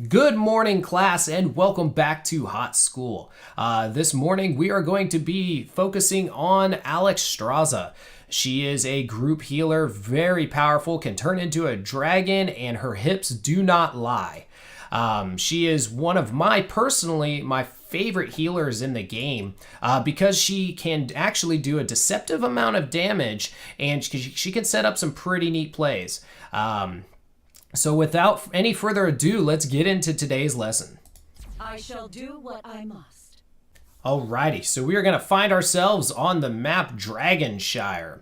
Good morning, class, and welcome back to Hot School. This morning, we are going to be focusing on Alexstraza. She is a group healer, very powerful, can turn into a dragon, and her hips do not lie. She is one of my favorite healers in the game because she can actually do a deceptive amount of damage, and she can set up some pretty neat plays. So without any further ado, let's get into today's lesson. I shall do what I must. Alrighty, so we are going to find ourselves on the map Dragonshire.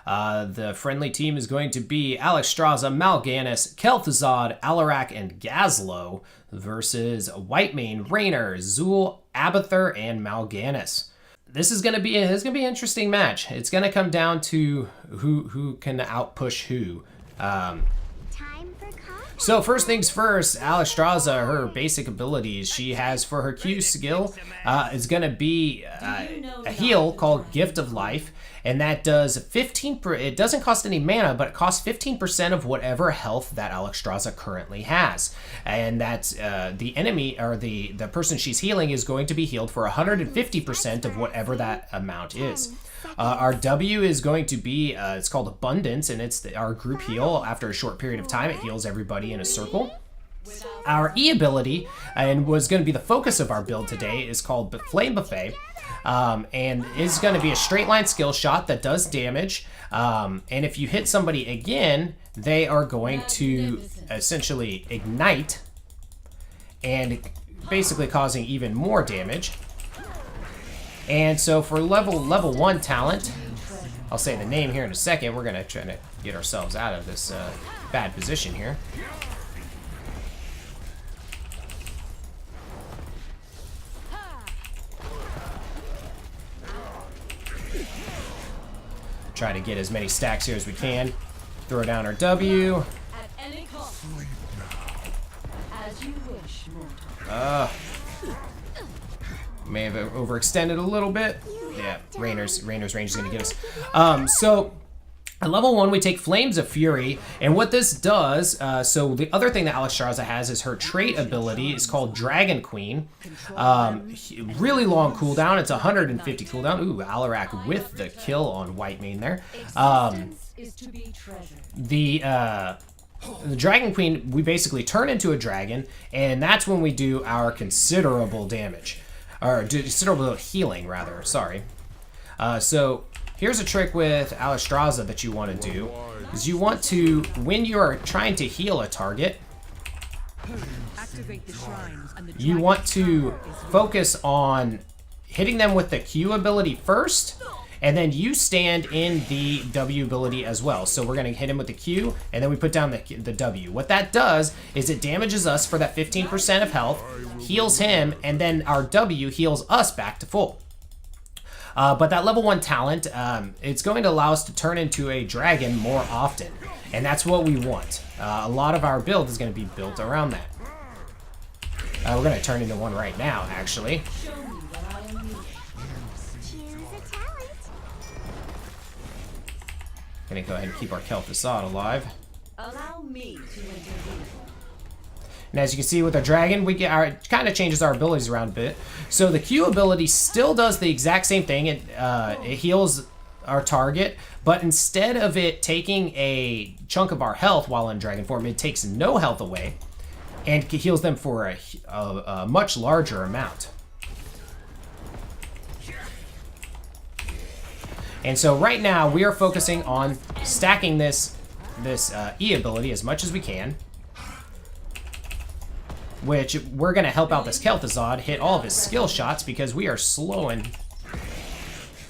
The friendly team is going to be Alexstraza, Mal'Ganis, Kel'Thuzad, Alarak, and Gazlowe versus Whitemane, Raynor, Zul, Abathur, and Mal'Ganis. This is going to be an interesting match. It's going to come down to who can outpush who. So first things first, Alexstraza, her basic abilities she has for her Q skill is going to be a heal called Gift of Life, and that does 15. It doesn't cost any mana, but it costs 15% of whatever health that Alexstraza currently has, and that's the enemy or the person she's healing is going to be healed for 150% of whatever that amount is. Our W is going to be, it's called Abundance, and it's our group heal. After a short period of time, it heals everybody in a circle. Our E ability, and was going to be the focus of our build today, is called Flame Buffet, and is going to be a straight line skill shot that does damage, and if you hit somebody again, they are going to essentially ignite, and basically causing even more damage. And so for level 1 talent, I'll say the name here in a second. We're gonna try to get ourselves out of this bad position here. Try to get as many stacks here as we can. Throw down our W. May have overextended a little bit. Yeah, Raynor's range is going to get us. So at level 1, we take Flames of Fury, and what this does, so the other thing that Alexstraza has is her trait ability is called Dragon Queen. Really long cooldown, it's 150 cooldown. Ooh, Alarak with the kill on Whitemane there. The Dragon Queen, we basically turn into a dragon, and that's when we do our considerable damage. Or considerable healing, rather. Sorry. So here's a trick with Alexstraza that you want to do: is you want to, when you are trying to heal a target, you want to focus on hitting them with the Q ability first, and then you stand in the W ability as well. So we're going to hit him with the Q, and then we put down the W. What that does is it damages us for that 15% of health, heals him, and then our W heals us back to full. But that level 1 talent, it's going to allow us to turn into a dragon more often, and that's what we want. A lot of our build is going to be built around that. We're going to turn into one right now, actually. Gonna go ahead and keep our Kel'Thuzad alive. Allow me to intervene. And as you can see with our dragon, we get our kind of changes our abilities around a bit. So the Q ability still does the exact same thing. It heals our target, but instead of it taking a chunk of our health while in dragon form, it takes no health away and heals them for a much larger amount. And so right now we are focusing on stacking this E ability as much as we can, which we're going to help out this Kel'Thuzad hit all of his skill shots because we are slowing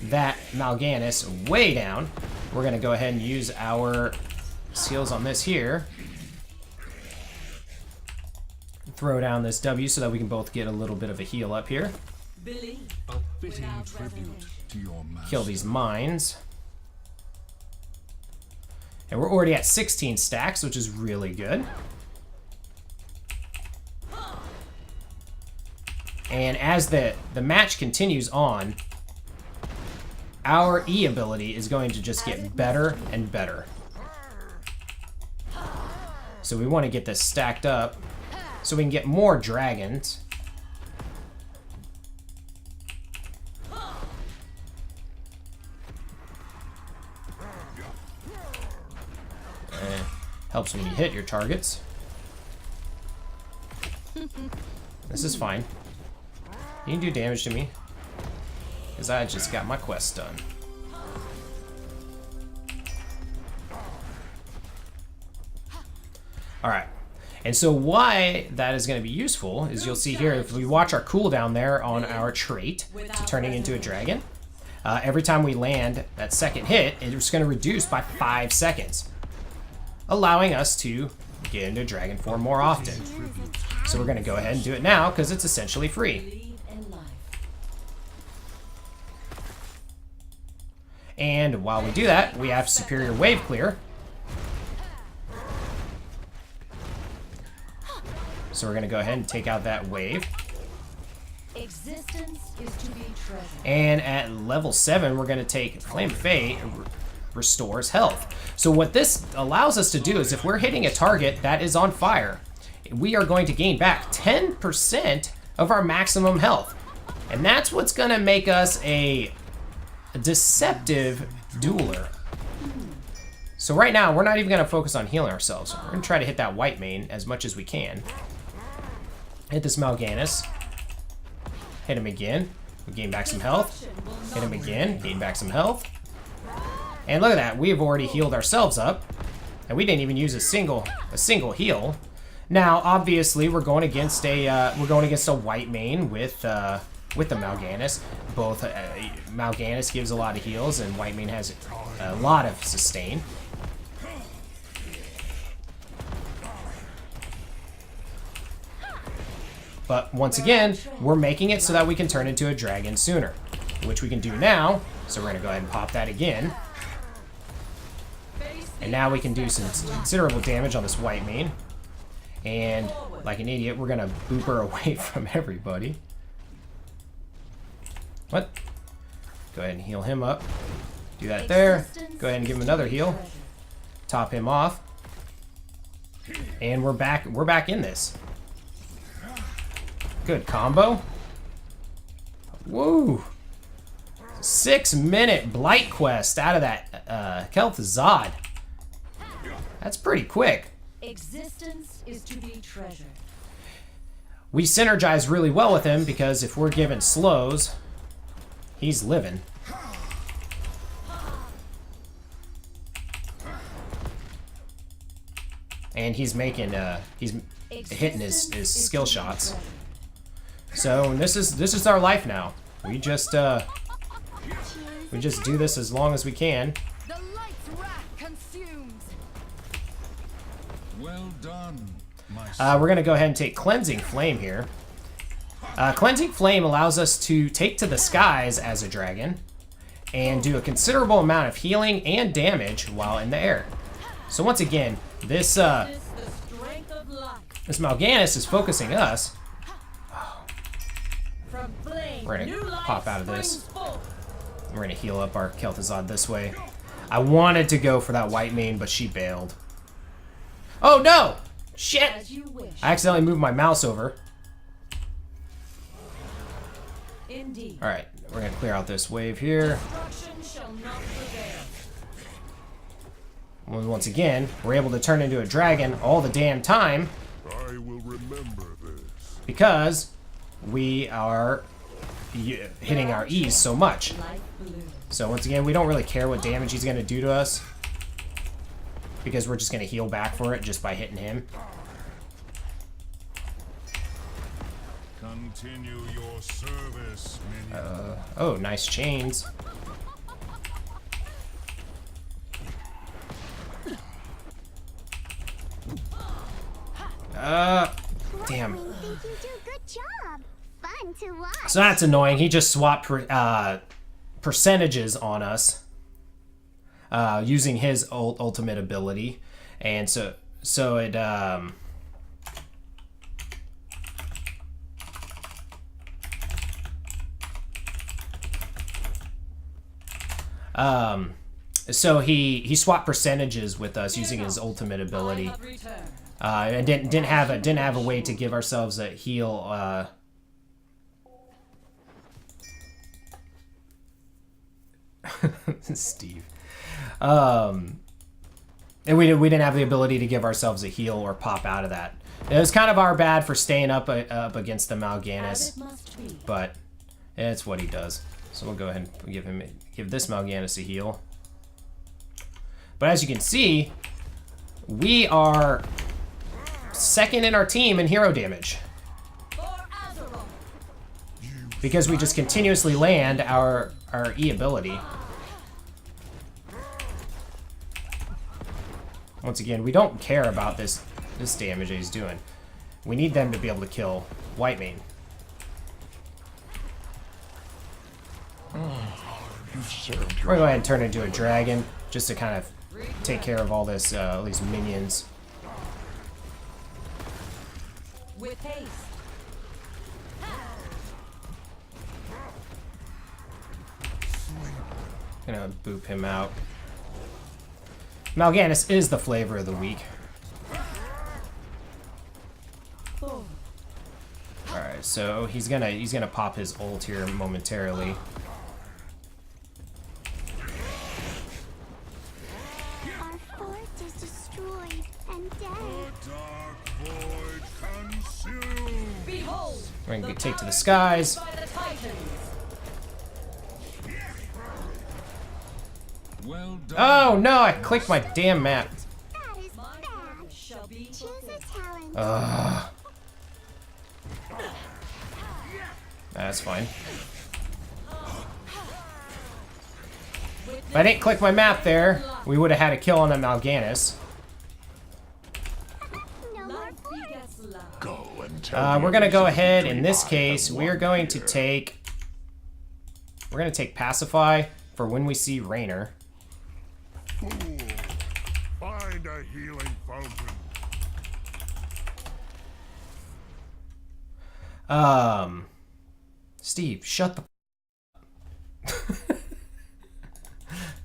that Mal'Ganis way down. We're going to go ahead and use our skills on this here. Throw down this W so that we can both get a little bit of a heal up here. Kill these mines. And we're already at 16 stacks, which is really good. And as the match continues on, our E ability is going to just get better and better. So we want to get this stacked up. so we can get more dragons. Helps when you hit your targets. This is fine. You can do damage to me, because I just got my quest done. Alright, and so why that is going to be useful is you'll see here, if we watch our cooldown there on our trait to turning into a dragon, every time we land that second hit, it's going to reduce by 5 seconds, allowing us to get into dragon form more often. So we're going to go ahead and do it now because it's essentially free. And while we do that, we have superior wave clear. So we're going to go ahead and take out that wave. Existence is to be treasured. And at level 7, we're going to take Flame of Fate, restores health. So what this allows us to do is if we're hitting a target that is on fire, we are going to gain back 10% of our maximum health. And that's what's going to make us a deceptive dueler. So right now, we're not even going to focus on healing ourselves. We're going to try to hit that white mane as much as we can. Hit this Mal'Ganis. Hit him again. We gain back some health. Hit him again. Gain back some health. And look at that. We have already healed ourselves up. And we didn't even use a single heal. Now, obviously, we're going against a white mane with the Mal'Ganis. Both Mal'Ganis gives a lot of heals, and white mane has a lot of sustain. But once again, we're making it so that we can turn into a dragon sooner, which we can do now. So we're gonna go ahead and pop that again. And now we can do some considerable damage on this white mane. And like an idiot, we're gonna boop her away from everybody. What? Go ahead and heal him up. Do that there. Go ahead and give him another heal. Top him off. And we're back in this. Good combo. Woo! 6-minute Blight quest out of that Kel'Thuzad. That's pretty quick. Existence is to be treasured. We synergize really well with him because if we're given slows, he's living. And he's making he's hitting his skill shots. So this is our life now. We just do this as long as we can. The light's wrath consumes. Well done, my We're gonna go ahead and take Cleansing Flame here. Cleansing Flame allows us to take to the skies as a dragon and do a considerable amount of healing and damage while in the air. So once again, this Mal'Ganis is focusing us. We're gonna pop out of this. We're gonna heal up our Kel'Thuzad this way. I wanted to go for that white mane, but she bailed. Oh no! Shit! I accidentally moved my mouse over. Alright, we're gonna clear out this wave here. Once again, we're able to turn into a dragon all the damn time. I will remember this. Because we are hitting our E's so much. So once again, we don't really care what damage he's going to do to us, because we're just going to heal back for it just by hitting him. Continue your service, minion. Oh, nice chains. Damn. So that's annoying. He just swapped percentages on us using his ultimate ability, and so it so he swapped percentages with us using his ultimate ability. And didn't have a way to give ourselves a heal. Steve. And we didn't have the ability to give ourselves a heal or pop out of that. It was kind of our bad for staying up against the Mal'Ganis, but it's what he does. So we'll go ahead and give this Mal'Ganis a heal. But as you can see, we are second in our team in hero damage because we just continuously land our E ability. Once again, we don't care about this damage that he's doing. We need them to be able to kill Whitemane. We're gonna go ahead and turn into a dragon just to kind of take care of all this, all these minions. With haste. Gonna boop him out. Mal'Ganis is the flavor of the week. Alright, so he's gonna pop his ult here momentarily. Our fort is destroyed and dead. Dark void consumed. Behold, We're gonna take to the skies. by the Titans. Well done. Oh no, I clicked my damn map. That is bad. Shall be Choose a talent. That's fine. If I didn't click my map there, we would have had a kill on the Mal'Ganis. No more life begets love. Go and tell We're gonna go ahead. In this case, we're going to take Pacify for when we see Raynor. fool. Find a healing fountain. Steve, shut the.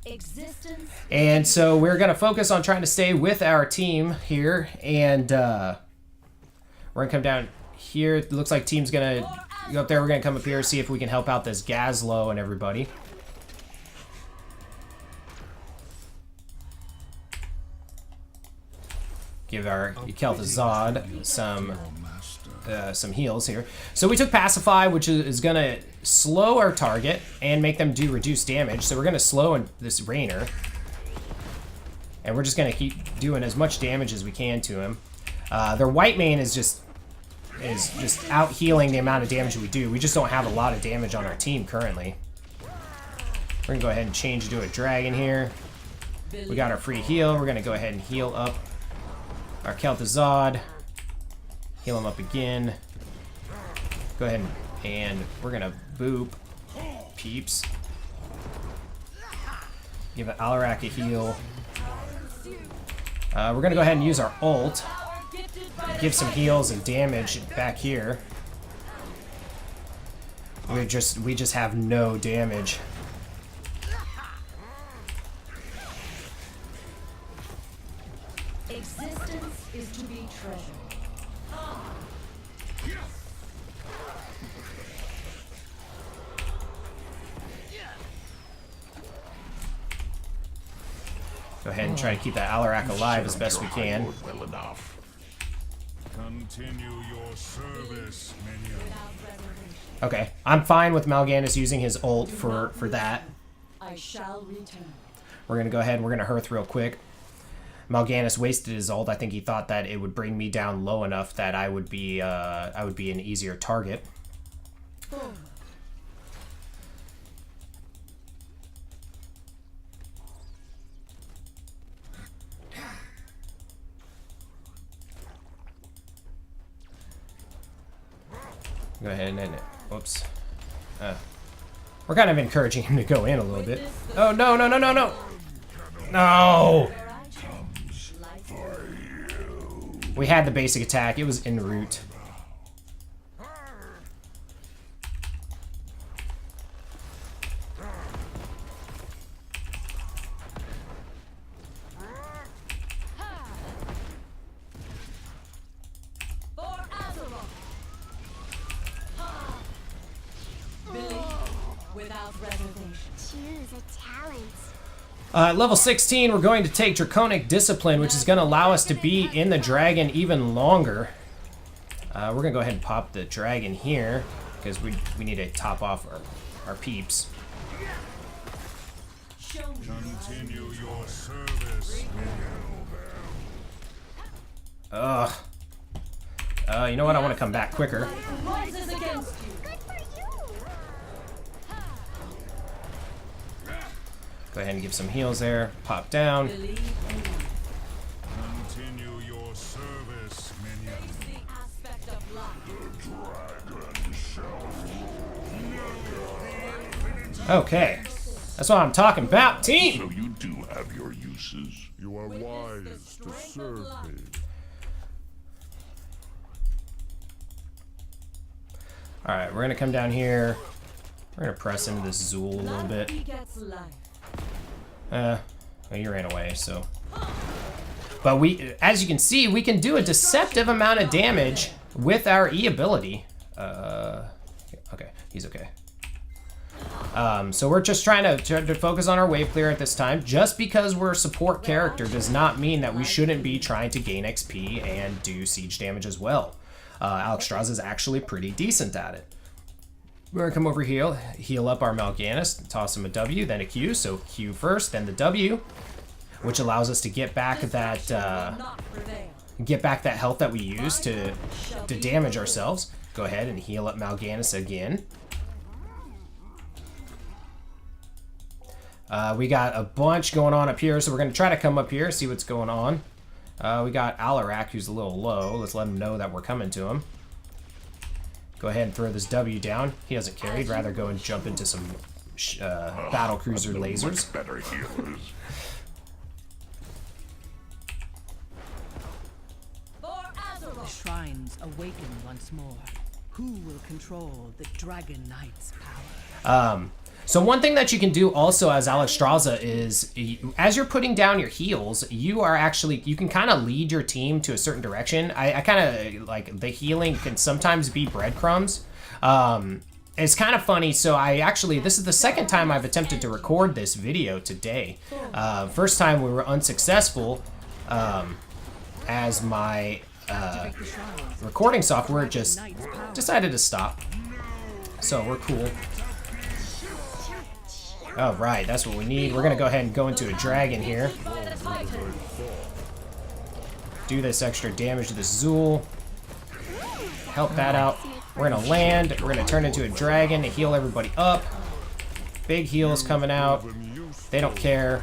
Existence. And so we're gonna focus on trying to stay with our team here, and we're gonna come down here. It looks like team's gonna go up there. We're gonna come up here, see if we can help out this Gazlo and everybody. Give our Kel'Thuzad some heals here. So we took Pacify, which is gonna slow our target and make them do reduced damage. So we're gonna slow this Raynor, and we're just gonna keep doing as much damage as we can to him. Their Whitemane is just out healing the amount of damage we do. We just don't have a lot of damage on our team currently. We're gonna go ahead and change to a dragon here. We got our free heal. We're gonna go ahead and heal up our Kel'Thuzad. Heal him up again. Go ahead and we're gonna boop peeps. Give Alarak a heal. We're gonna go ahead and use our ult. Give some heals and damage back here. We just have no damage. Existence is to be treasured. Go ahead and try to keep that Alarak alive as best we can. Well enough. Continue your service, minion. Okay, I'm fine with Mal'Ganis using his ult for that. I shall return. We're gonna go ahead and we're gonna hearth real quick. Mal'Ganis wasted his ult. I think he thought that it would bring me down low enough that I would be an easier target. Go ahead and whoops. We're kind of encouraging him to go in a little bit. Oh no no no no no no! We had the basic attack. It was en route. Without reservation. Choose a talent. Level 16, we're going to take Draconic Discipline, which is going to allow us to be in the dragon even longer. We're going to go ahead and pop the dragon here, because we need to top off our peeps. Show me. Continue your service, minion. Ugh. You know what? I want to come back quicker. Rises against you. Good for you. Go ahead and give some heals there. Pop down. Believe in me. Continue your service, minion. The aspect of life. Okay. That's what I'm talking about, team! So you do have your uses. You are Witness the wise to strength of serve life. me. Alright, we're gonna come down here. We're gonna press into this Zool a little Life bit. begets life. Well, he ran away, so. But we, as you can see, we can do a deceptive amount of damage with our E ability. Okay, he's okay. So we're just trying to focus on our wave clear at this time. Just because we're a support character does not mean that we shouldn't be trying to gain XP and do siege damage as well. Alexstraza is actually pretty decent at it. We're gonna come over here, heal up our Mal'Ganis, toss him a W, then a Q. So Q first, then the W, which allows us to get back that Not prevail. health that we use to damage ourselves. Go ahead and heal up Mal'Ganis again. We got a bunch going on up here, so we're gonna try to come up here, see what's going on. We got Alarak, who's a little low. Let's let him know that we're coming to him. Go ahead and throw this W down. He doesn't care. He'd rather go and jump into some battle cruiser lasers. Better healers. For The Azeroth. shrines awaken once more. Who will control the Dragon Knight's power? So one thing that you can do also as Alexstraza is, as you're putting down your heals, you can kind of lead your team to a certain direction. I kind of, like, the healing can sometimes be breadcrumbs. It's kind of funny, so this is the second time I've attempted to record this video today. First time we were unsuccessful, as my recording software just decided to stop. So we're cool. Oh, right, that's what we need. We're gonna go ahead and go into a dragon here. Do this extra damage to this Zool. Help that out. We're gonna land. We're gonna turn into a dragon to heal everybody up. Big heals coming out. They don't care.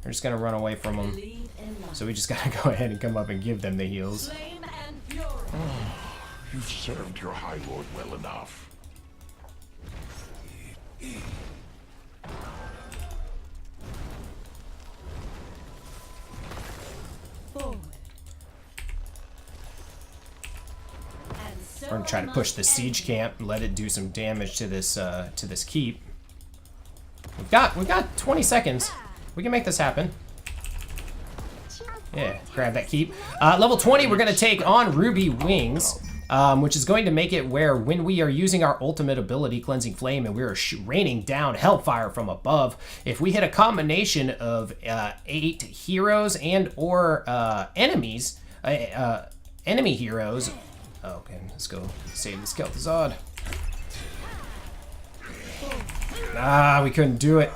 They're just gonna run away from them. Believe in life. So we just gotta go ahead and come up and give them the heals. Flame and fury. You've served your High Lord well enough. Forward. We're gonna try to push the siege camp and let it do some damage to this keep. We've got 20 seconds. We can make this happen. Yeah, grab that keep. Level 20, we're gonna take on Ruby Wings, which is going to make it where when we are using our ultimate ability, Cleansing Flame, and we're raining down hellfire from above, if we hit a combination of 8 heroes and or enemies, enemy heroes. Oh, okay, let's go save the Skel'Thuzad. Ah, we couldn't do it.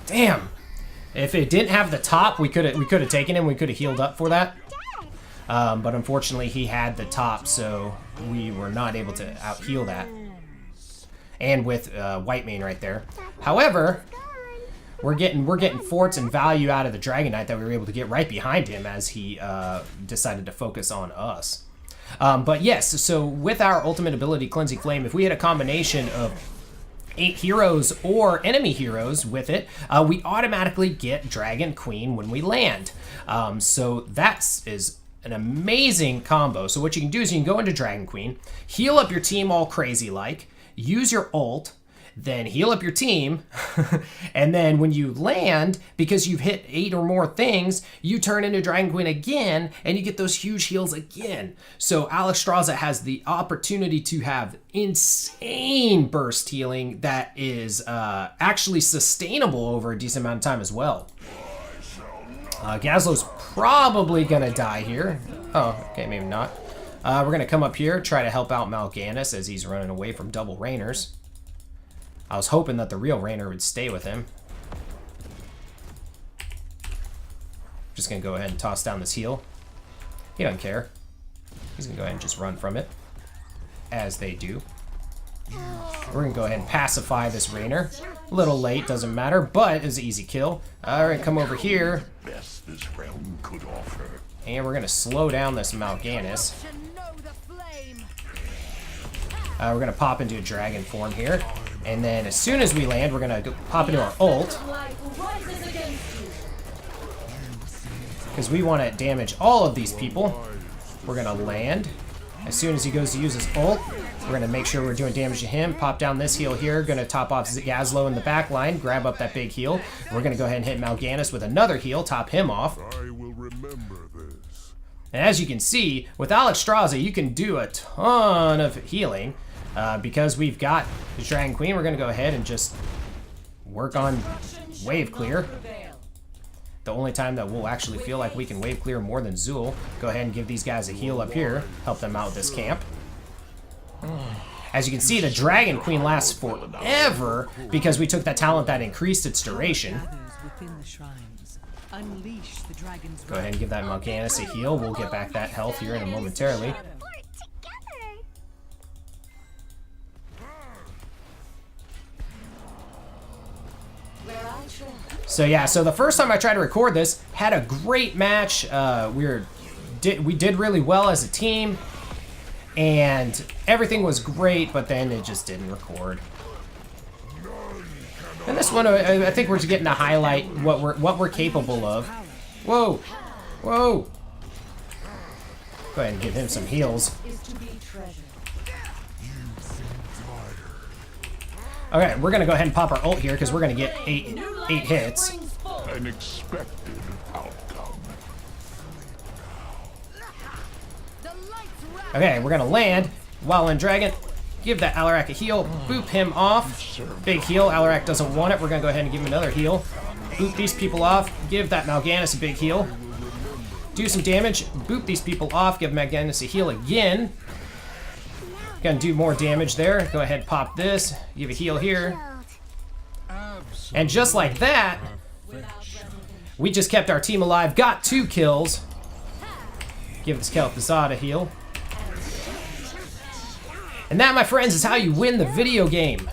Damn. If it didn't have the top, we could have taken him. We could have healed up for that. But unfortunately, he had the top, so we were not able to out heal that. And with White Mane right there. However, we're getting forts and value out of the Dragon Knight that we were able to get right behind him as he decided to focus on us. But yes, so with our ultimate ability, Cleansing Flame, if we had a combination of 8 heroes or enemy heroes with it, we automatically get Dragon Queen when we land. So that is an amazing combo. So what you can do is you can go into Dragon Queen, heal up your team all crazy like, use your ult, then heal up your team, and then when you land, because you've hit 8 or more things, you turn into Dragon Queen again, and you get those huge heals again. So Alexstraza has the opportunity to have insane burst healing that is actually sustainable over a decent amount of time as well. Gazlo's probably gonna die here. Oh, okay, maybe not. We're gonna come up here, try to help out Mal'Ganis as he's running away from double Rainers. I was hoping that the real Rainer would stay with him. Just gonna go ahead and toss down this heal. He doesn't care. He's gonna go ahead and just run from it, as they do. We're gonna go ahead and pacify this Rainer. A little late, doesn't matter, but it's an easy kill. Alright, come over here. Best this realm could offer. And we're gonna slow down this Mal'Ganis. We're gonna pop into a dragon form here. And then as soon as we land, we're gonna pop into our ult. Because we want to damage all of these people. We're gonna land. As soon as he goes to use his ult, we're gonna make sure we're doing damage to him. Pop down this heal here. Gonna top off Gazlo in the back line. Grab up that big heal. We're gonna go ahead and hit Mal'Ganis with another heal. Top him off. I will remember this. And as you can see, with Alexstraza, you can do a ton of healing. Because we've got the Dragon Queen, we're gonna go ahead and just work on wave clear. The only time that we'll actually feel like we can wave clear more than Zul. Go ahead and give these guys a heal up here. Help them out with this camp. As you can see, the Dragon Queen lasts forever because we took that talent that increased its duration. Go ahead and give that Mal'Ganis a heal. We'll get back that health here in a momentarily. So yeah, so the first time I tried to record this, had a great match. We did really well as a team, and everything was great, but then it just didn't record. And this one, I think we're just getting to highlight what we're capable of. Whoa, whoa! Go ahead and give him some heals. Okay, we're gonna go ahead and pop our ult here because we're gonna get eight hits. An expected outcome. Okay, we're gonna land. Wildland Dragon. Give that Alarak a heal. Boop him off. Big heal. Alarak doesn't want it. We're gonna go ahead and give him another heal. Boop these people off. Give that Mal'Ganis a big heal. Do some damage. Boop these people off. Give Mal'Ganis a heal again. Gonna do more damage there. Go ahead, pop this. Give a heal here. And just like that, we just kept our team alive. Got 2 kills. Give this Kel'Thuzad a heal. And that, my friends, is how you win the video game.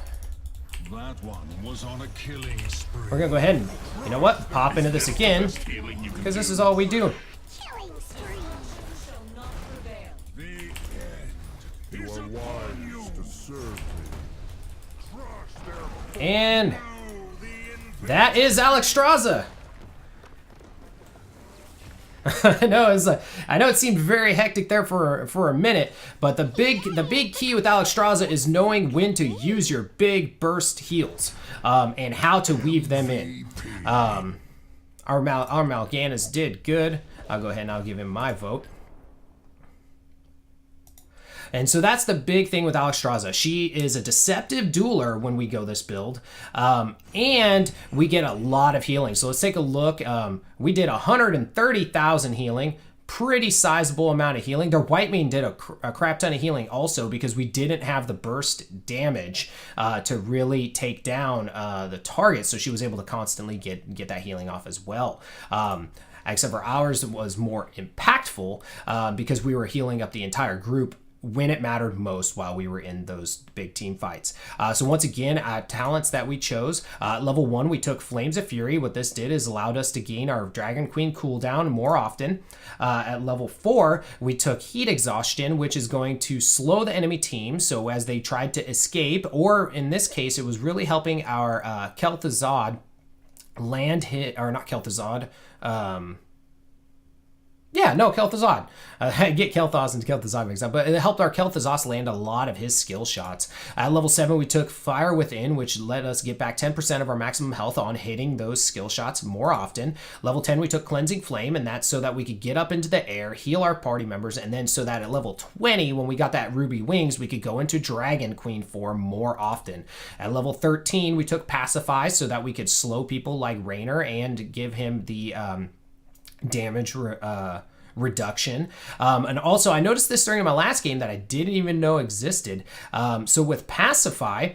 That one was on a killing spree. We're gonna go ahead and, you know what, pop into this again, because this is all we do. You are wise to serve me. And that is Alexstraza. I know it seemed very hectic there for a minute, but the big key with Alexstraza is knowing when to use your big burst heals and how to weave them in. Our Mal'Ganis did good. I'll go ahead and I'll give him my vote. And so that's the big thing with Alexstraza. She is a deceptive dueler when we go this build, and we get a lot of healing. So let's take a look. We did 130,000 healing, pretty sizable amount of healing. Their white main did a crap ton of healing also because we didn't have the burst damage to really take down the target, so she was able to constantly get that healing off as well. Except for ours was more impactful because we were healing up the entire group when it mattered most while we were in those big team fights. So once again, talents that we chose. Level 1, we took Flames of Fury. What this did is allowed us to gain our Dragon Queen cooldown more often. At level 4, we took Heat Exhaustion, which is going to slow the enemy team. So as they tried to escape, or in this case, it was really helping our Kel'Thuzad land hit, or not Kel'Thuzad, Yeah, no, Kel'Thuzad. I get Kel'Thuz and Kel'Thuzad mixed up, but it helped our Kel'Thuzos land a lot of his skill shots. At level 7, we took Fire Within, which let us get back 10% of our maximum health on hitting those skill shots more often. Level 10, we took Cleansing Flame, and that's so that we could get up into the air, heal our party members, and then so that at level 20, when we got that Ruby Wings, we could go into Dragon Queen form more often. At level 13, we took Pacify so that we could slow people like Raynor and give him the damage reduction. And also, I noticed this during my last game that I didn't even know existed. So with Pacify,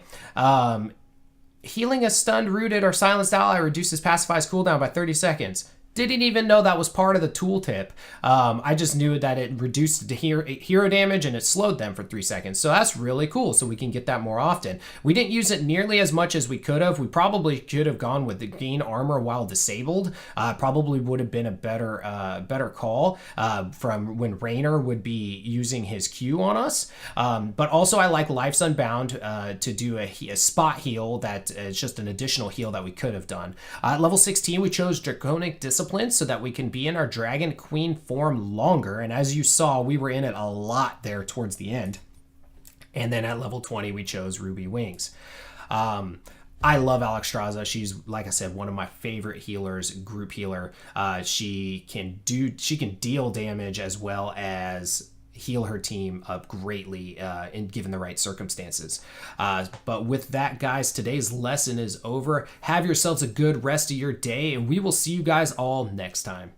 healing a stunned, rooted, or silenced ally reduces Pacify's cooldown by 30 seconds. Didn't even know that was part of the tooltip. I just knew that it reduced the hero damage and it slowed them for 3 seconds. So that's really cool. So we can get that more often. We didn't use it nearly as much as we could have. We probably could have gone with the gain armor while disabled. Probably would have been a better call from when Raynor would be using his Q on us. But also I like Life's Unbound to do a spot heal that is just an additional heal that we could have done. At level 16, we chose Draconic Discipline so that we can be in our Dragon Queen form longer, and as you saw, we were in it a lot there towards the end. And then at level 20, we chose Ruby Wings. I love Alexstraza. She's, like I said, one of my favorite healers, group healer. She can deal damage as well as heal her team up greatly in given the right circumstances. But with that, guys, today's lesson is over. Have yourselves a good rest of your day, and we will see you guys all next time.